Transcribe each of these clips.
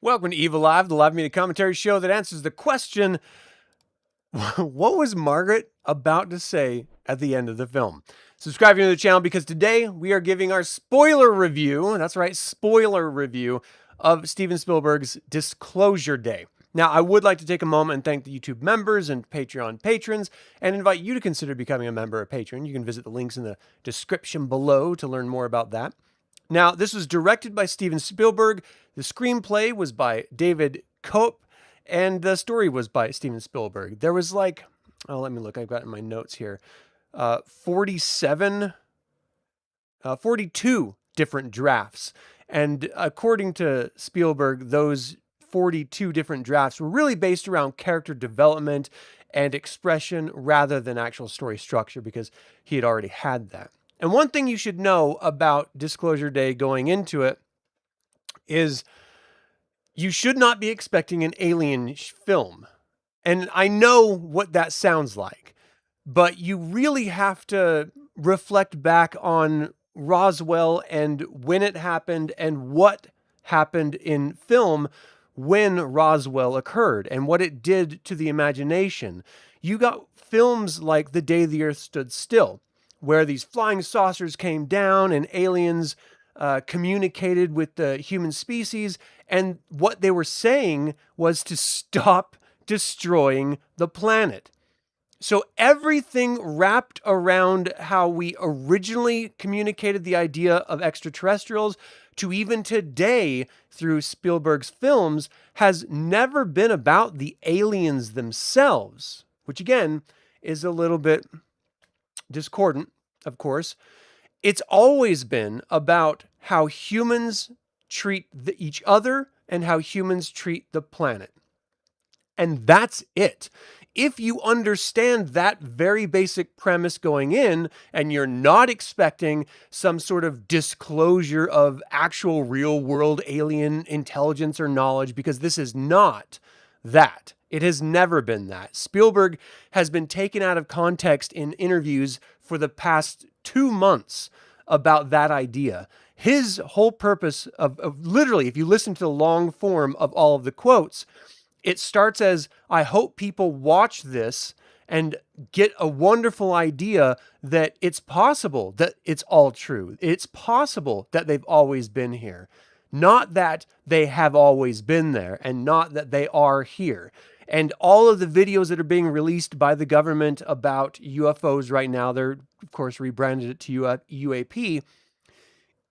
Welcome to Eviliv, the live media commentary show that answers the question, what was Margaret about to say at the end of the film? Subscribe to the channel because today we are giving our spoiler review, that's right, spoiler review of Steven Spielberg's Disclosure Day. Now, I would like to take a moment and thank the YouTube members and Patreon patrons and invite you to consider becoming a member or patron. You can visit the links in the description below to learn more about that. Now, this was directed by Steven Spielberg. The screenplay was by David Koepp, and the story was by Steven Spielberg. There was let me look. I've got it in my notes here. 42 different drafts. And according to Spielberg, those 42 different drafts were really based around character development and expression rather than actual story structure because he had already had that. And one thing you should know about Disclosure Day going into it is you should not be expecting an alien film. And I know what that sounds like, but you really have to reflect back on Roswell and when it happened and what happened in film when Roswell occurred and what it did to the imagination. You got films like The Day the Earth Stood Still, where these flying saucers came down and aliens communicated with the human species, and what they were saying was to stop destroying the planet. So everything wrapped around how we originally communicated the idea of extraterrestrials to even today through Spielberg's films has never been about the aliens themselves, which again is a little bit discordant, of course. It's always been about how humans treat each other and how humans treat the planet. And that's it. If you understand that very basic premise going in, and you're not expecting some sort of disclosure of actual real world alien intelligence or knowledge, because this is not that. It has never been that. Spielberg has been taken out of context in interviews for the past 2 months about that idea. His whole purpose of literally, if you listen to the long form of all of the quotes, it starts as, I hope people watch this and get a wonderful idea that it's possible that it's all true. It's possible that they've always been here. Not that they have always been there and not that they are here. And all of the videos that are being released by the government about UFOs right now, they're, of course, rebranded it to UAP.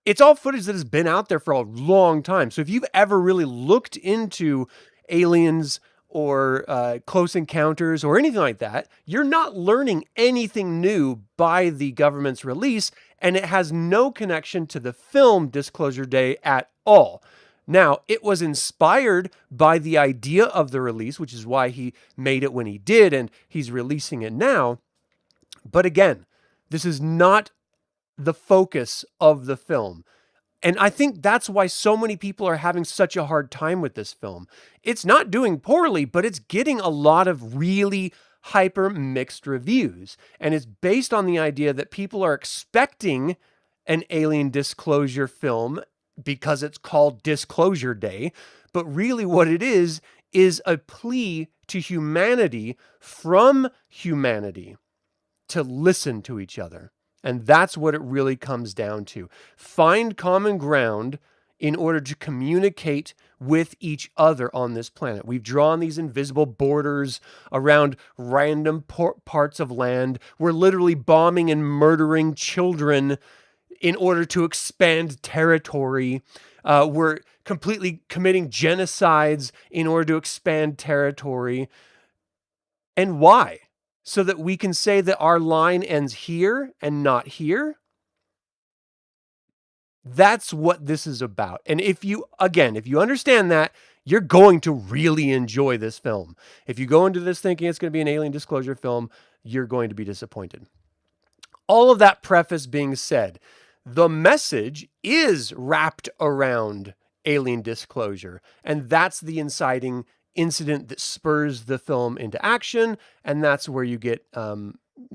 It's all footage that has been out there for a long time. So if you've ever really looked into aliens or close encounters or anything like that, you're not learning anything new by the government's release, and it has no connection to the film Disclosure Day at all. Now, it was inspired by the idea of the release, which is why he made it when he did, and he's releasing it now. But again, this is not the focus of the film. And I think that's why so many people are having such a hard time with this film. It's not doing poorly, but it's getting a lot of really hyper mixed reviews. And it's based on the idea that people are expecting an alien disclosure film because it's called Disclosure Day. But really what it is a plea to humanity from humanity to listen to each other. And that's what it really comes down to. Find common ground in order to communicate with each other on this planet. We've drawn these invisible borders around random parts of land. We're literally bombing and murdering children in order to expand territory. We're completely committing genocides in order to expand territory. And why? So that we can say that our line ends here and not here. That's what this is about. And if you understand that, you're going to really enjoy this film. If you go into this thinking it's going to be an alien disclosure film, you're going to be disappointed. All of that preface being said, the message is wrapped around alien disclosure, and that's the inciting incident that spurs the film into action, and that's where you get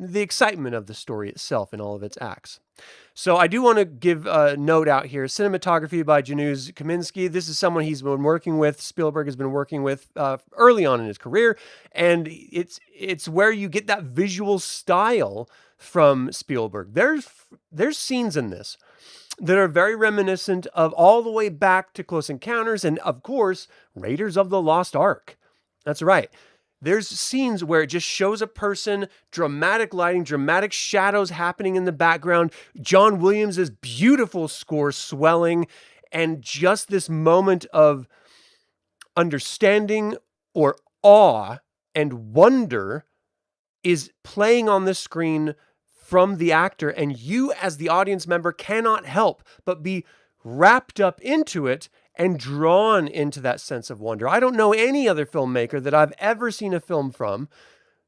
the excitement of the story itself in all of its acts. So I do want to give a note out here. Cinematography by Janusz Kaminski. This is someone he's been working with, Spielberg has been working with early on in his career, and it's where you get that visual style from Spielberg. There's scenes in this that are very reminiscent of all the way back to Close Encounters and, of course, Raiders of the Lost Ark. That's right. There's scenes where it just shows a person, dramatic lighting, dramatic shadows happening in the background, John Williams' beautiful score swelling, and just this moment of understanding or awe and wonder is playing on the screen from the actor, and you as the audience member cannot help but be wrapped up into it and drawn into that sense of wonder. I don't know any other filmmaker that I've ever seen a film from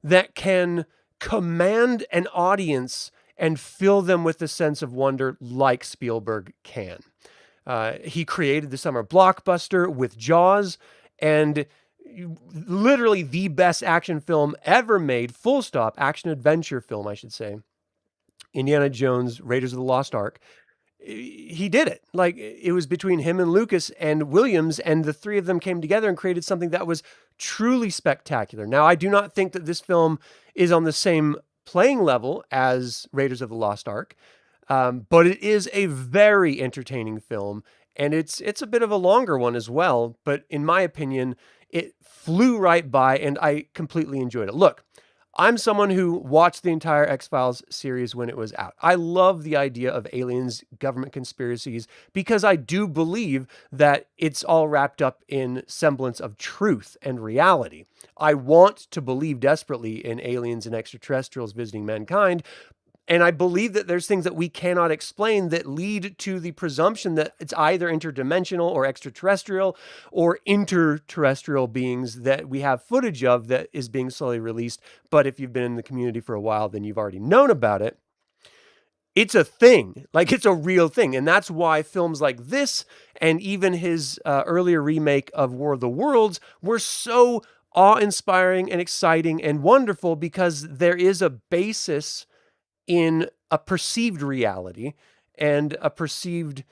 that can command an audience and fill them with a sense of wonder like Spielberg can. He created the summer blockbuster with Jaws, and literally the best action film ever made, full stop, action adventure film, I should say. Indiana Jones, Raiders of the Lost Ark. He did it. Like, it was between him and Lucas and Williams, and the three of them came together and created something that was truly spectacular. Now, I do not think that this film is on the same playing level as Raiders of the Lost Ark, but it is a very entertaining film, and it's a bit of a longer one as well, but in my opinion, it flew right by, and I completely enjoyed it. Look, I'm someone who watched the entire X-Files series when it was out. I love the idea of aliens, government conspiracies, because I do believe that it's all wrapped up in semblance of truth and reality. I want to believe desperately in aliens and extraterrestrials visiting mankind, and I believe that there's things that we cannot explain that lead to the presumption that it's either interdimensional or extraterrestrial or interterrestrial beings that we have footage of that is being slowly released. But if you've been in the community for a while, then you've already known about it. It's a thing, like it's a real thing. And that's why films like this and even his earlier remake of War of the Worlds were so awe-inspiring and exciting and wonderful, because there is a basis in a perceived reality and a perceived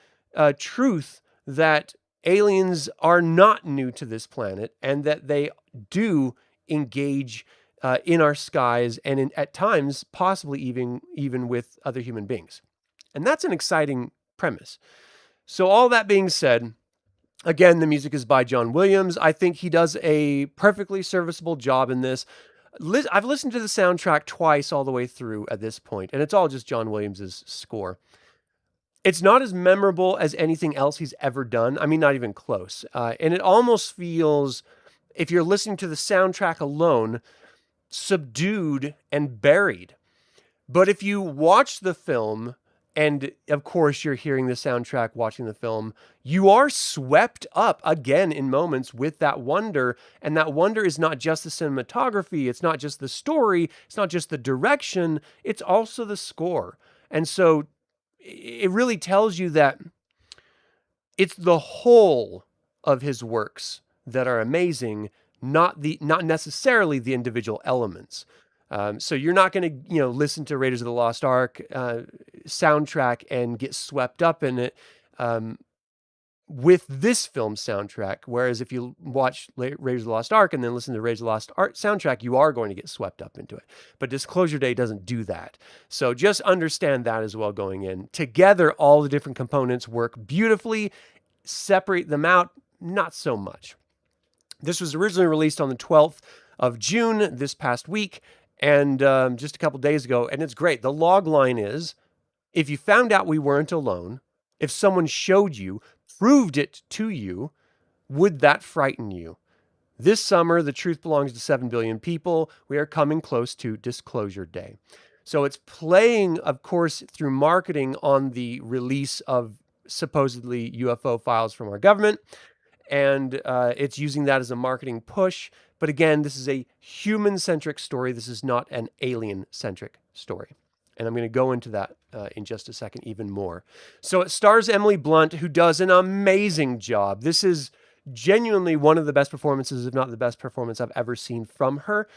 truth that aliens are not new to this planet and that they do engage in our skies and at times possibly even with other human beings. And that's an exciting premise. So all that being said, again, the music is by John Williams. I think he does a perfectly serviceable job in this. I've listened to the soundtrack twice all the way through at this point, and it's all just John Williams' score. It's not as memorable as anything else he's ever done. I mean, not even close. And it almost feels, if you're listening to the soundtrack alone, subdued and buried. But if you watch the film, and of course you're hearing the soundtrack, watching the film, you are swept up again in moments with that wonder. And that wonder is not just the cinematography, it's not just the story, it's not just the direction, it's also the score. And so it really tells you that it's the whole of his works that are amazing, not necessarily the individual elements. So you're not going to, listen to Raiders of the Lost Ark soundtrack and get swept up in it with this film's soundtrack. Whereas if you watch Raiders of the Lost Ark and then listen to Raiders of the Lost Ark soundtrack, you are going to get swept up into it. But Disclosure Day doesn't do that. So just understand that as well going in. Together, all the different components work beautifully. Separate them out, not so much. This was originally released on the 12th of June this past week, and just a couple days ago, and it's great. The log line is, if you found out we weren't alone, if someone showed you, proved it to you, would that frighten you? This summer, the truth belongs to 7 billion people. We are coming close to Disclosure Day. So it's playing, of course, through marketing on the release of supposedly UFO files from our government, and it's using that as a marketing push. But again, this is a human-centric story. This is not an alien-centric story. And I'm going to go into that in just a second even more. So it stars Emily Blunt, who does an amazing job. This is genuinely one of the best performances, if not the best performance I've ever seen from her.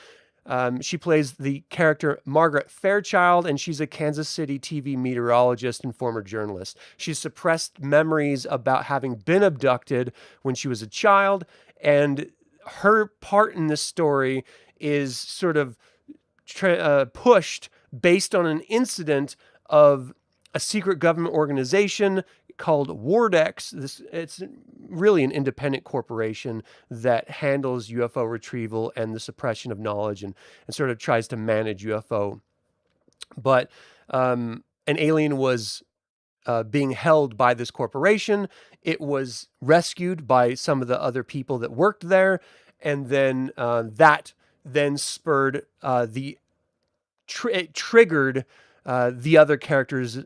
She plays the character Margaret Fairchild, and she's a Kansas City TV meteorologist and former journalist. She suppressed memories about having been abducted when she was a child, and her part in this story is sort of pushed based on an incident of a secret government organization called Wardex. It's really an independent corporation that handles UFO retrieval and the suppression of knowledge, and sort of tries to manage UFO. But an alien was being held by this corporation. It was rescued by some of the other people that worked there, and then that then spurred it triggered the other characters'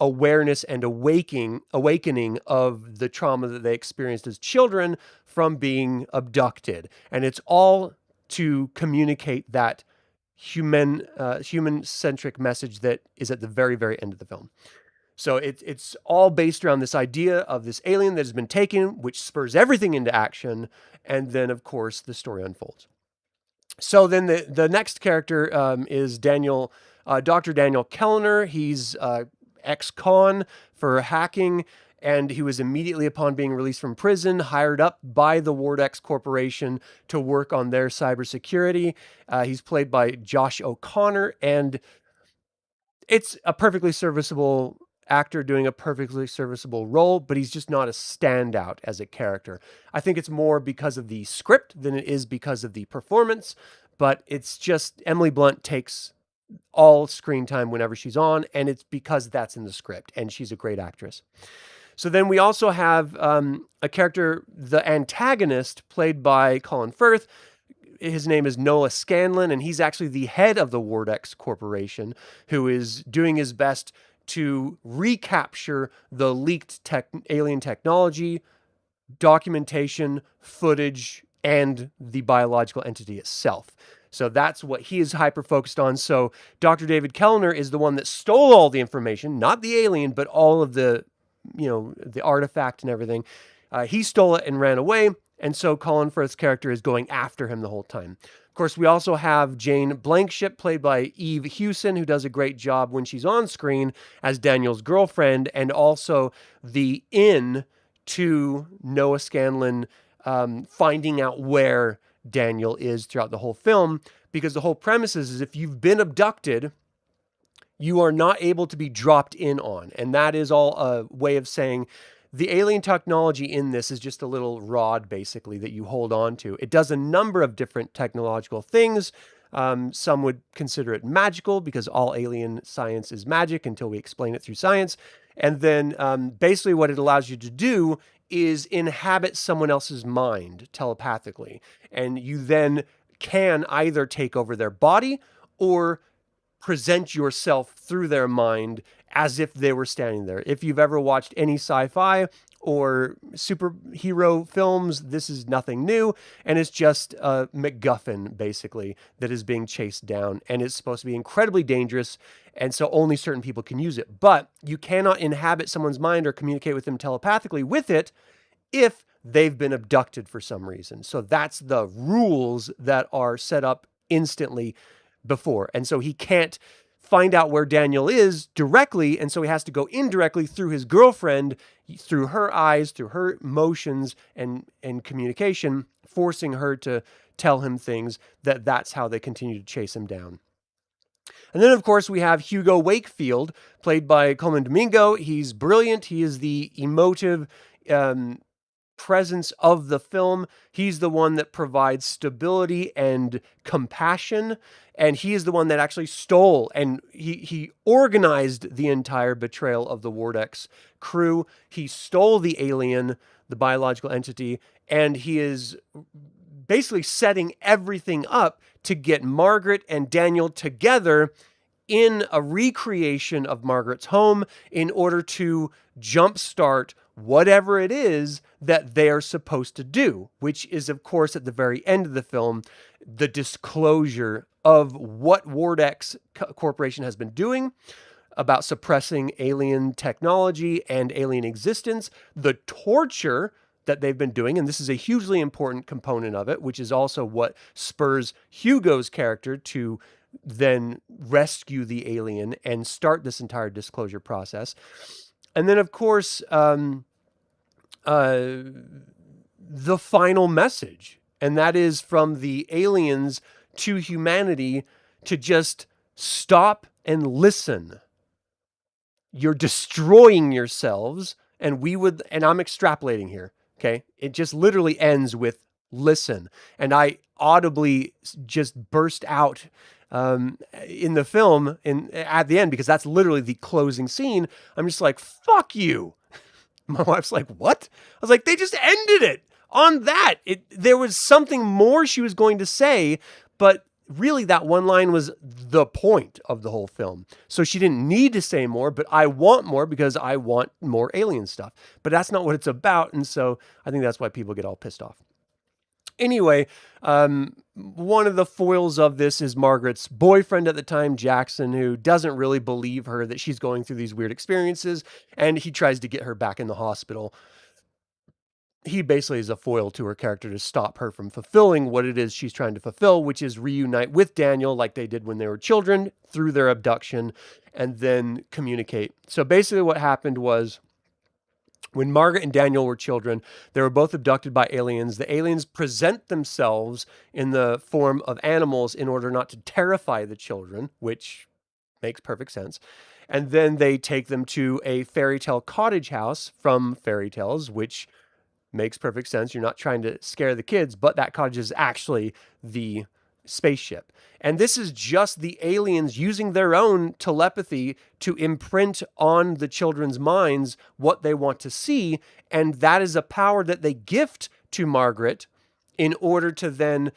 awareness and awakening of the trauma that they experienced as children from being abducted. And it's all to communicate that human-centric message that is at the very, very end of the film. So it's all based around this idea of this alien that has been taken, which spurs everything into action. And then, of course, the story unfolds. So then the next character is Dr. Daniel Kellner. He's ex-con for hacking, and he was immediately upon being released from prison, hired up by the Wardex Corporation to work on their cybersecurity. He's played by Josh O'Connor, and it's a perfectly serviceable actor doing a perfectly serviceable role, but he's just not a standout as a character. I think it's more because of the script than it is because of the performance, but it's just Emily Blunt takes all screen time whenever she's on, and it's because that's in the script, and she's a great actress. So then we also have a character, the antagonist, played by Colin Firth. His name is Noah Scanlon, and he's actually the head of the Wardex Corporation, who is doing his best to recapture the leaked alien technology, documentation, footage, and the biological entity itself. So that's what he is hyper-focused on. So Dr. David Kellner is the one that stole all the information, not the alien, but all of the artifact and everything. He stole it and ran away, and so Colin Firth's character is going after him the whole time. Of course, we also have Jane Blankship, played by Eve Hewson, who does a great job when she's on screen as Daniel's girlfriend, and also the in to Noah Scanlon finding out where Daniel is throughout the whole film, because the whole premise is if you've been abducted, you are not able to be dropped in on. And that is all a way of saying the alien technology in this is just a little rod, basically, that you hold on to. It does a number of different technological things. Some would consider it magical because all alien science is magic until we explain it through science. And then basically what it allows you to do is inhabit someone else's mind telepathically. And you then can either take over their body or present yourself through their mind as if they were standing there. If you've ever watched any sci-fi or superhero films, this is nothing new, and it's just a MacGuffin, basically, that is being chased down, and it's supposed to be incredibly dangerous, and so only certain people can use it. But you cannot inhabit someone's mind or communicate with them telepathically with it if they've been abducted for some reason. So that's the rules that are set up instantly before. And so he can't find out where Daniel is directly, and so he has to go indirectly through his girlfriend, through her eyes, through her motions and communication, forcing her to tell him things. That's how they continue to chase him down. And then, of course, we have Hugo Wakefield, played by Colman Domingo. He's brilliant. He is the emotive presence of the film. He's the one that provides stability and compassion, and he is the one that actually stole and he organized the entire betrayal of the Wardex crew. He stole the alien, the biological entity, and he is basically setting everything up to get Margaret and Daniel together in a recreation of Margaret's home in order to jumpstart whatever it is that they are supposed to do, which is, of course, at the very end of the film, the disclosure of what Wardex Corporation has been doing about suppressing alien technology and alien existence, the torture that they've been doing, and this is a hugely important component of it, which is also what spurs Hugo's character to then rescue the alien and start this entire disclosure process. And then, of course, the final message, and that is from the aliens to humanity to just stop and listen. You're destroying yourselves, and I'm extrapolating here, okay? It just literally ends with listen. And I audibly just burst out in the film at the end, because that's literally the closing scene. I'm just like, fuck you. My wife's like, what? I was like, they just ended it on that. There was something more she was going to say, but really that one line was the point of the whole film. So she didn't need to say more, but I want more because I want more alien stuff. But that's not what it's about. And so I think that's why people get all pissed off. Anyway, one of the foils of this is Margaret's boyfriend at the time, Jackson, who doesn't really believe her that she's going through these weird experiences, and he tries to get her back in the hospital. He basically is a foil to her character to stop her from fulfilling what it is she's trying to fulfill, which is reunite with Daniel like they did when they were children through their abduction, and then communicate. So basically what happened was, when Margaret and Daniel were children, they were both abducted by aliens. The aliens present themselves in the form of animals in order not to terrify the children, which makes perfect sense. And then they take them to a fairy tale cottage house from fairy tales, which makes perfect sense. You're not trying to scare the kids, but that cottage is actually the spaceship. And this is just the aliens using their own telepathy to imprint on the children's minds what they want to see. And that is a power that they gift to Margaret in order to then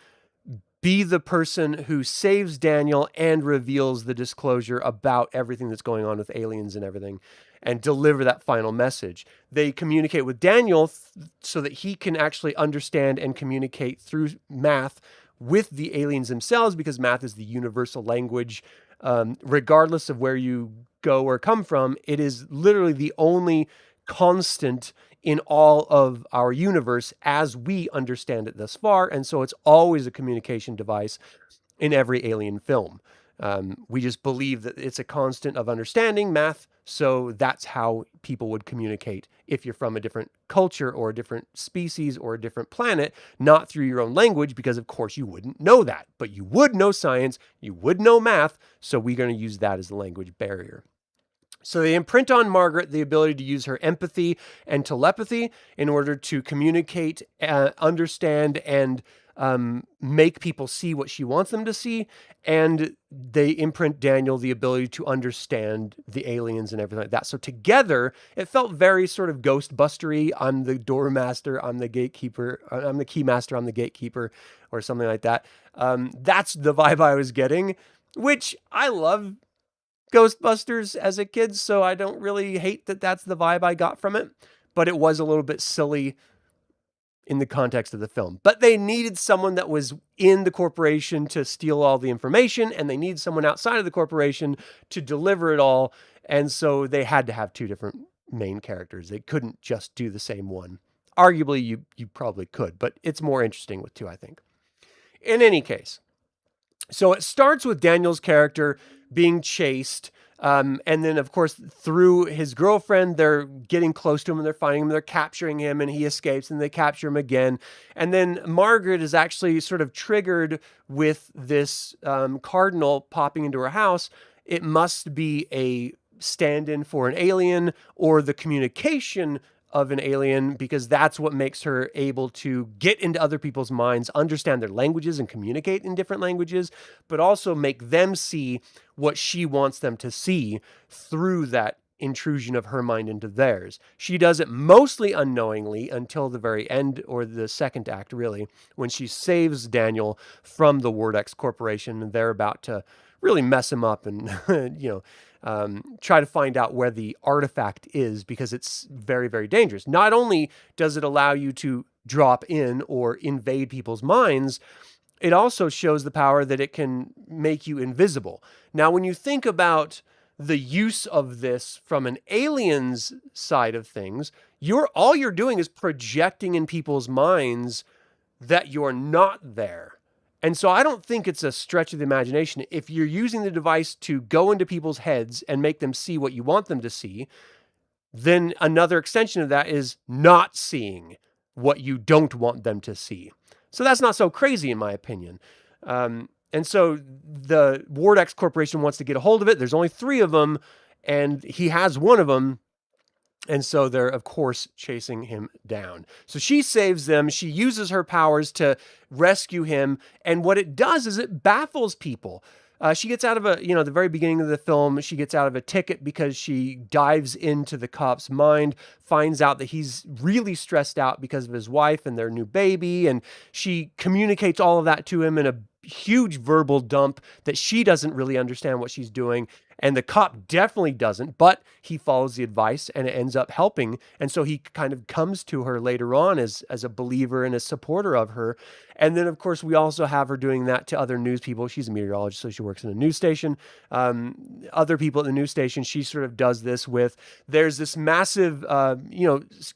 be the person who saves Daniel and reveals the disclosure about everything that's going on with aliens and everything, and deliver that final message. They communicate with Daniel so that he can actually understand and communicate through math with the aliens themselves, because math is the universal language. Regardless of where you go or come from, it is literally the only constant in all of our universe as we understand it thus far. And so it's always a communication device in every alien film. We just believe that it's a constant of understanding, math. So that's how people would communicate if you're from a different culture or a different species or a different planet, not through your own language, because of course you wouldn't know that, but you would know science, you would know math. So we're going to use that as the language barrier. So they imprint on Margaret the ability to use her empathy and telepathy in order to communicate, understand, and make people see what she wants them to see. And they imprint Daniel the ability to understand the aliens and everything like that. So together, it felt very sort of Ghostbustery. I'm the door master, I'm the gatekeeper, I'm the key master, I'm the gatekeeper, or something like that. That's the vibe I was getting, which I love Ghostbusters as a kid, so I don't really hate that that's the vibe I got from it, but it was a little bit silly in the context of the film. But they needed someone that was in the corporation to steal all the information, and they need someone outside of the corporation to deliver it all, and so they had to have two different main characters. They couldn't just do the same one. Arguably, you probably could, but it's more interesting with two, I think. In any case, so it starts with Daniel's character being chased. And then, of course, through his girlfriend, they're getting close to him and they're finding him. They're capturing him and he escapes and they capture him again. And then Margaret is actually sort of triggered with this cardinal popping into her house. It must be a stand-in for an alien or the communication of an alien, because that's what makes her able to get into other people's minds, understand their languages and communicate in different languages, but also make them see what she wants them to see through that intrusion of her mind into theirs. She does it mostly unknowingly until the very end, or the second act really, when she saves Daniel from the Wordex Corporation and they're about to really mess him up and, try to find out where the artifact is, because it's very, very dangerous. Not only does it allow you to drop in or invade people's minds, it also shows the power that it can make you invisible. Now, when you think about the use of this from an alien's side of things, All you're doing is projecting in people's minds that you're not there. And so I don't think it's a stretch of the imagination. If you're using the device to go into people's heads and make them see what you want them to see, then another extension of that is not seeing what you don't want them to see. So that's not so crazy, in my opinion. And so the Wardex Corporation wants to get a hold of it. There's only 3 of them, and he has one of them. And so they're, of course, chasing him down. So she saves them. She uses her powers to rescue him. And what it does is it baffles people. She gets out of the very beginning of the film, she gets out of a ticket because she dives into the cop's mind, finds out that he's really stressed out because of his wife and their new baby. And she communicates all of that to him in a huge verbal dump that she doesn't really understand what she's doing. And the cop definitely doesn't, but he follows the advice and it ends up helping. And so he kind of comes to her later on as a believer and a supporter of her. And then, of course, we also have her doing that to other news people. She's a meteorologist, so she works in a news station. Other people at the news station, she sort of does this with. There's this massive,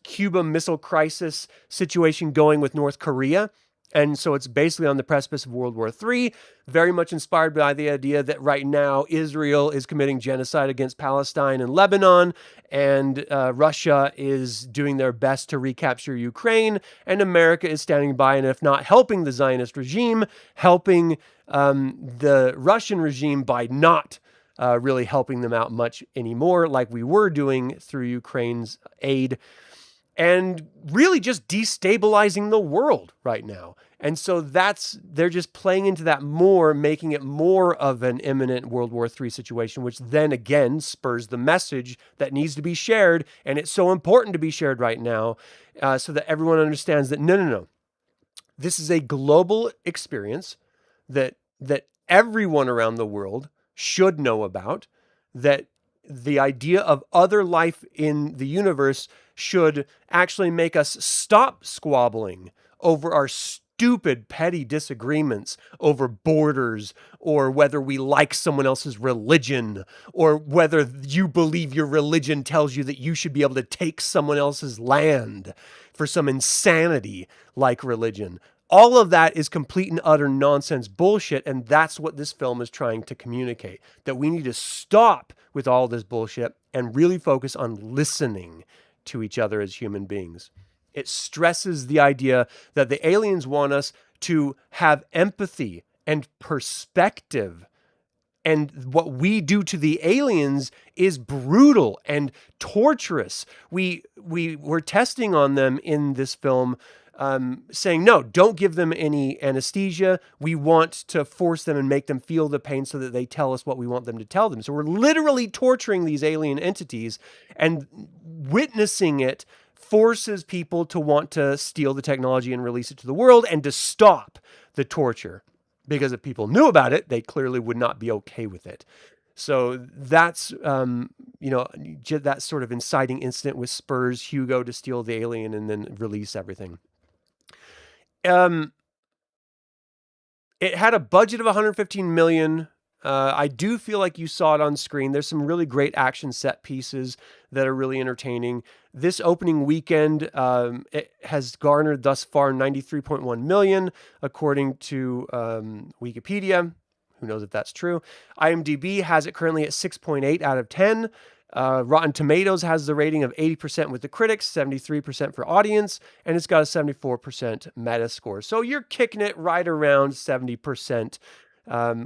Cuba Missile Crisis situation going with North Korea. And so it's basically on the precipice of World War III, very much inspired by the idea that right now Israel is committing genocide against Palestine and Lebanon, and Russia is doing their best to recapture Ukraine, and America is standing by, and if not helping the Zionist regime, helping the Russian regime by not really helping them out much anymore, like we were doing through Ukraine's aid. And really just destabilizing the world right now. And so they're just playing into that more, making it more of an imminent World War III situation, which then again spurs the message that needs to be shared. And it's so important to be shared right now so that everyone understands that no. This is a global experience that everyone around the world should know about, that the idea of other life in the universe should actually make us stop squabbling over our stupid, petty disagreements over borders, or whether we like someone else's religion, or whether you believe your religion tells you that you should be able to take someone else's land for some insanity like religion. All of that is complete and utter nonsense bullshit, and that's what this film is trying to communicate, that we need to stop with all this bullshit and really focus on listening to each other as human beings. It stresses the idea that the aliens want us to have empathy and perspective. And what we do to the aliens is brutal and torturous. We're testing on them in this film, saying, no, don't give them any anesthesia. We want to force them and make them feel the pain so that they tell us what we want them to tell them. So we're literally torturing these alien entities, and witnessing it forces people to want to steal the technology and release it to the world and to stop the torture. Because if people knew about it, they clearly would not be okay with it. So that's, that sort of inciting incident with spurs Hugo to steal the alien and then release everything. It had a budget of $115 million. I do feel like you saw it on screen. There's some really great action set pieces that are really entertaining. This opening weekend, it has garnered thus far $93.1 million, according to Wikipedia. Who knows if that's true? IMDb has it currently at 6.8 out of 10. Rotten Tomatoes has the rating of 80% with the critics, 73% for audience, and it's got a 74% Metascore. So you're kicking it right around 70%,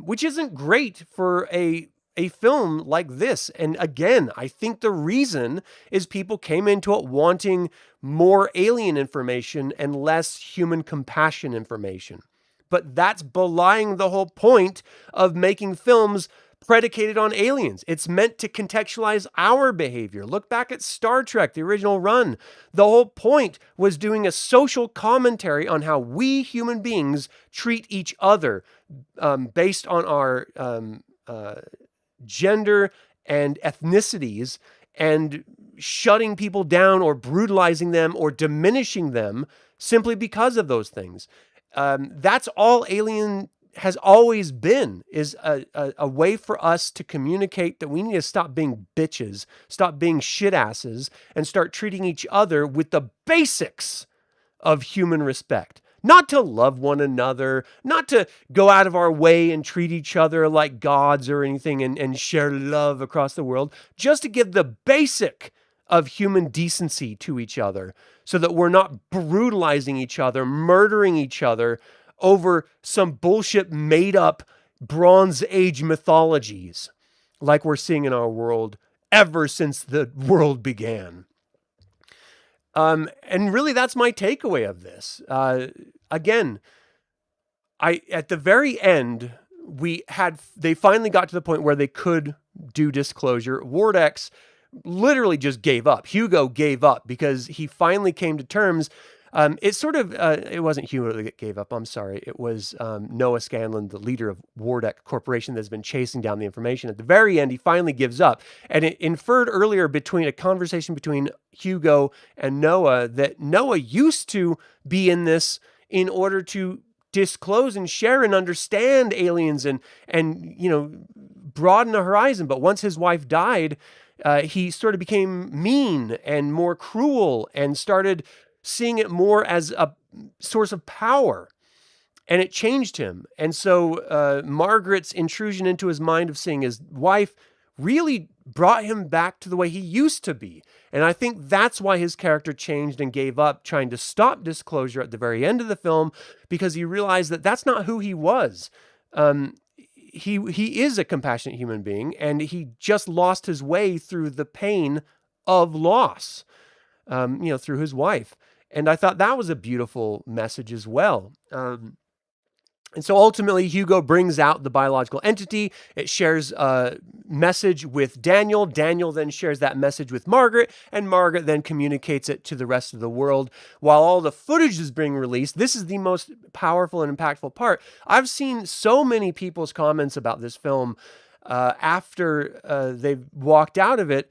which isn't great for a film like this. And again, I think the reason is people came into it wanting more alien information and less human compassion information. But that's belying the whole point of making films predicated on aliens. It's meant to contextualize our behavior. Look back at Star Trek, the original run. The whole point was doing a social commentary on how we human beings treat each other based on our gender and ethnicities, and shutting people down or brutalizing them or diminishing them simply because of those things. That's all alien has always been, is a way for us to communicate that we need to stop being bitches, stop being shit asses, and start treating each other with the basics of human respect. Not to love one another, not to go out of our way and treat each other like gods or anything and share love across the world, just to give the basic of human decency to each other so that we're not brutalizing each other, murdering each other over some bullshit made up Bronze Age mythologies like we're seeing in our world ever since the world began. And really, that's my takeaway of this. Again, at the very end, they finally got to the point where they could do disclosure. Ward X literally just gave up. Hugo gave up because he finally came to terms. It wasn't Hugo that gave up. I'm sorry. It was Noah Scanlon, the leader of Wardeck Corporation that's been chasing down the information. At the very end, he finally gives up. And it inferred earlier between a conversation between Hugo and Noah that Noah used to be in this in order to disclose and share and understand aliens and broaden the horizon. But once his wife died, he sort of became mean and more cruel and started seeing it more as a source of power, and it changed him. And so Margaret's intrusion into his mind of seeing his wife really brought him back to the way he used to be. And I think that's why his character changed and gave up trying to stop disclosure at the very end of the film, because he realized that that's not who he was. He is a compassionate human being, and he just lost his way through the pain of loss, through his wife. And I thought that was a beautiful message as well. And so ultimately, Hugo brings out the biological entity. It shares a message with Daniel. Daniel then shares that message with Margaret, and Margaret then communicates it to the rest of the world. While all the footage is being released, this is the most powerful and impactful part. I've seen so many people's comments about this film after they've walked out of it,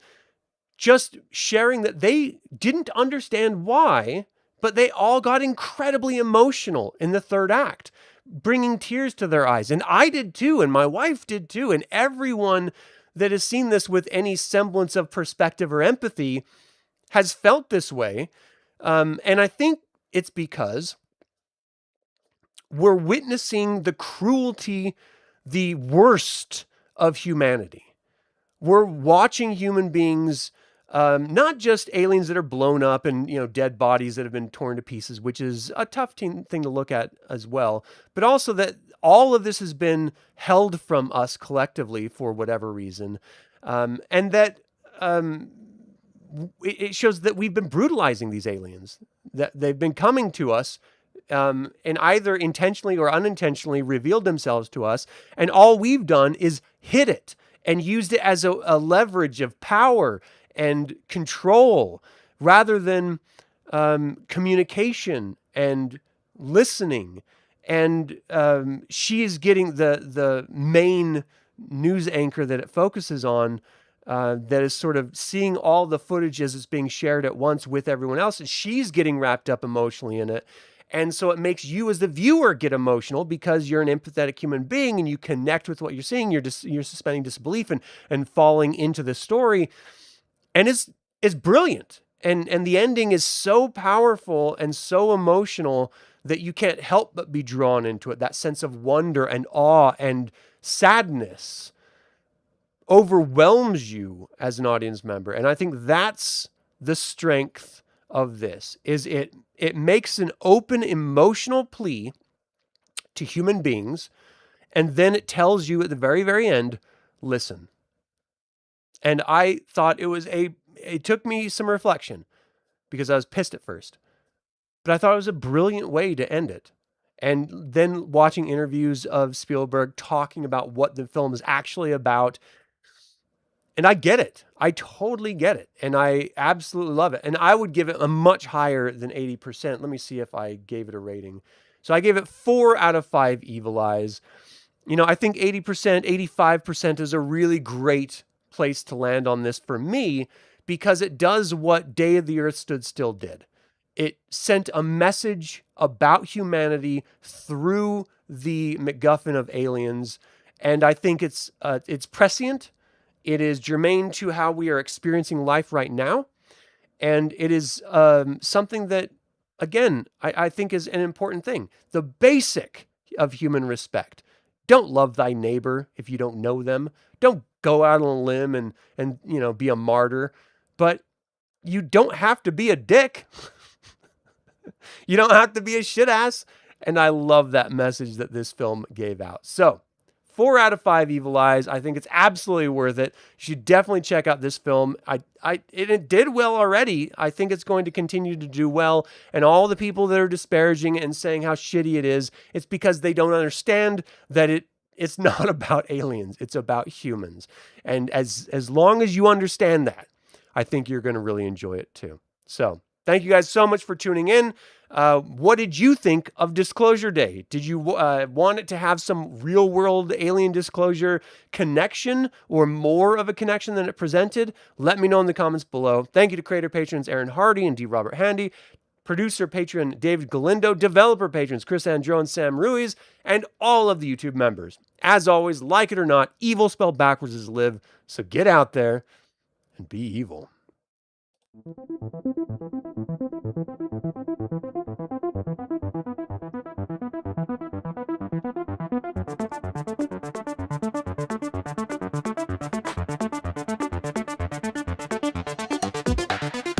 just sharing that they didn't understand why, but they all got incredibly emotional in the third act, bringing tears to their eyes. And I did too, and my wife did too, and everyone that has seen this with any semblance of perspective or empathy has felt this way. And I think it's because we're witnessing the cruelty, the worst of humanity. We're watching human beings, not just aliens that are blown up and, dead bodies that have been torn to pieces, which is a tough thing to look at as well, but also that all of this has been held from us collectively for whatever reason. And that it shows that we've been brutalizing these aliens, that they've been coming to us and either intentionally or unintentionally revealed themselves to us. And all we've done is hid it and used it as a leverage of power and control rather than communication and listening. And she is getting the main news anchor that it focuses on, that is sort of seeing all the footage as it's being shared at once with everyone else. And she's getting wrapped up emotionally in it. And so it makes you as the viewer get emotional because you're an empathetic human being and you connect with what you're seeing. You're suspending disbelief and falling into the story. And it's brilliant. And the ending is so powerful and so emotional that you can't help but be drawn into it. That sense of wonder and awe and sadness overwhelms you as an audience member. And I think that's the strength of this, is it makes an open emotional plea to human beings, and then it tells you at the very, very end, listen. And I thought it took me some reflection because I was pissed at first, but I thought it was a brilliant way to end it. And then watching interviews of Spielberg talking about what the film is actually about, and I get it. I totally get it. And I absolutely love it. And I would give it a much higher than 80%. Let me see if I gave it a rating. So I gave it 4 out of 5 evil eyes. I think 80%, 85% is a really great place to land on this for me, because it does what Day of the Earth Stood Still did. It sent a message about humanity through the MacGuffin of Aliens, and I think it's prescient. It is germane to how we are experiencing life right now, and it is something that, again, I think is an important thing. The basic of human respect. Don't love thy neighbor if you don't know them. Don't go out on a limb and be a martyr. But you don't have to be a dick. You don't have to be a shit ass. And I love that message that this film gave out. So, 4 out of 5 evil eyes. I think it's absolutely worth it. You should definitely check out this film. It did well already. I think it's going to continue to do well. And all the people that are disparaging it and saying how shitty it is, it's because they don't understand that it's not about aliens. It's about humans. And as long as you understand that, I think you're going to really enjoy it too. So, thank you guys so much for tuning in. What did you think of Disclosure Day? Did you want it to have some real world alien disclosure connection or more of a connection than it presented? Let me know in the comments below. Thank you to creator patrons Aaron Hardy and D. Robert Handy, producer patron David Galindo, developer patrons Chris Androu and Sam Ruiz, and all of the YouTube members. As always, like it or not, evil spelled backwards is live. So get out there and be evil.